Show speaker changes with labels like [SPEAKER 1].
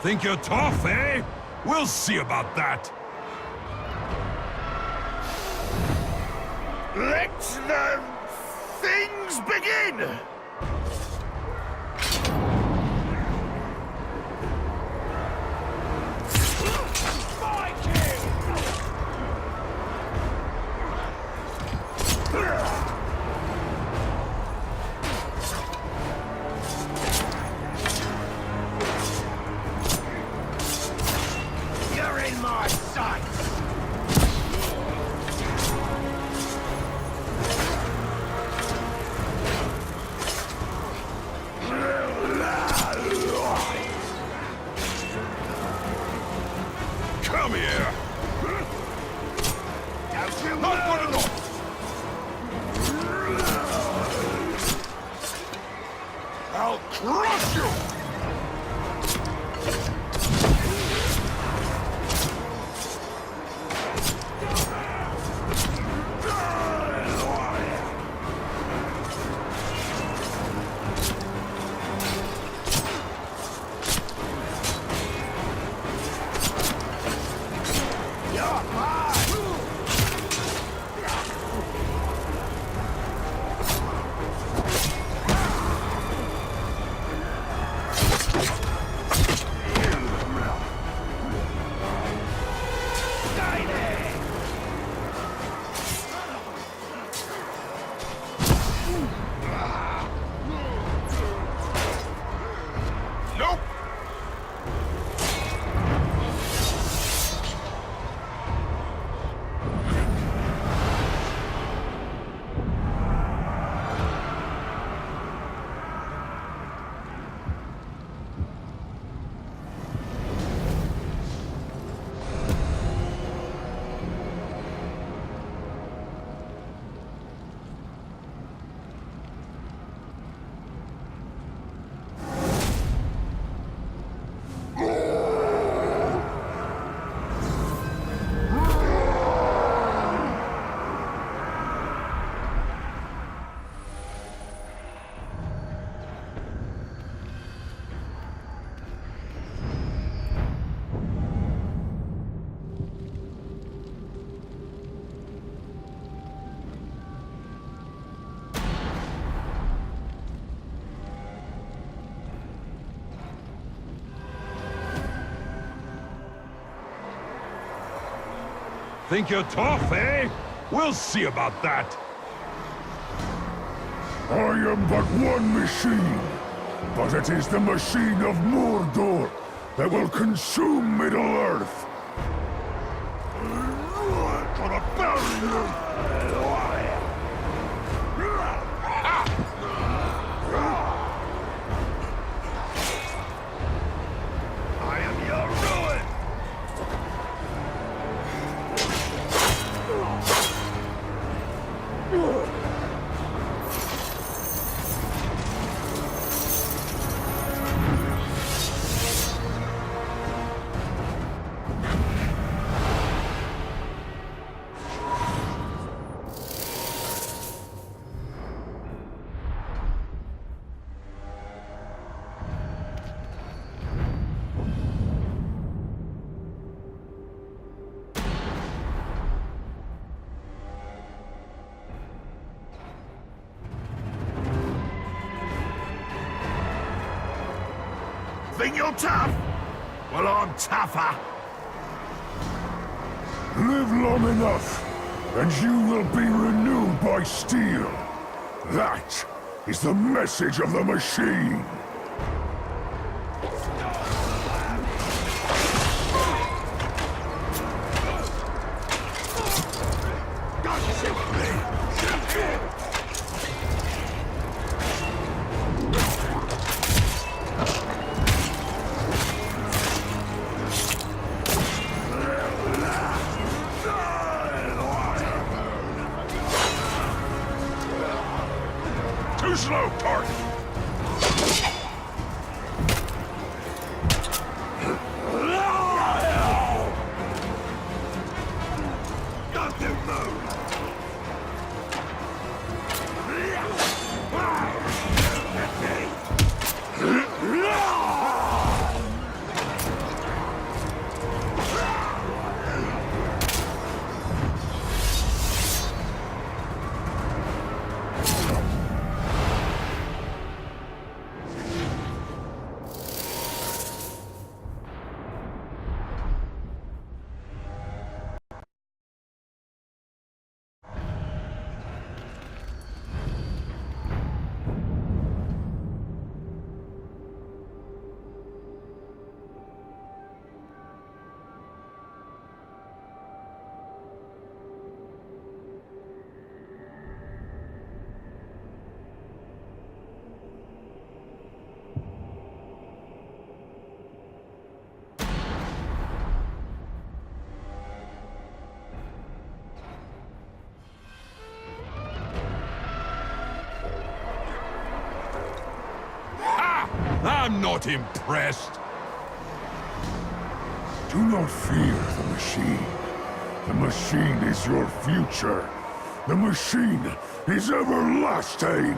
[SPEAKER 1] Think you're tough, eh? We'll see about that.
[SPEAKER 2] Let the things begin! You're in my sights!
[SPEAKER 1] Come here!
[SPEAKER 2] Not good enough! I'll crush you! You're mine! Stay there! Nope!
[SPEAKER 1] Think you're tough, eh? We'll see about that.
[SPEAKER 3] I am but one machine, but it is the machine of Mordor that will consume Middle-earth.
[SPEAKER 2] I'm gonna bury you! I am your ruin! Think you're tough? Well, I'm tougher.
[SPEAKER 3] Live long enough, and you will be renewed by steel. That is the message of the machine.
[SPEAKER 1] Too slow, Tark! I'm not impressed.
[SPEAKER 3] Do not fear the machine. The machine is your future. The machine is everlasting.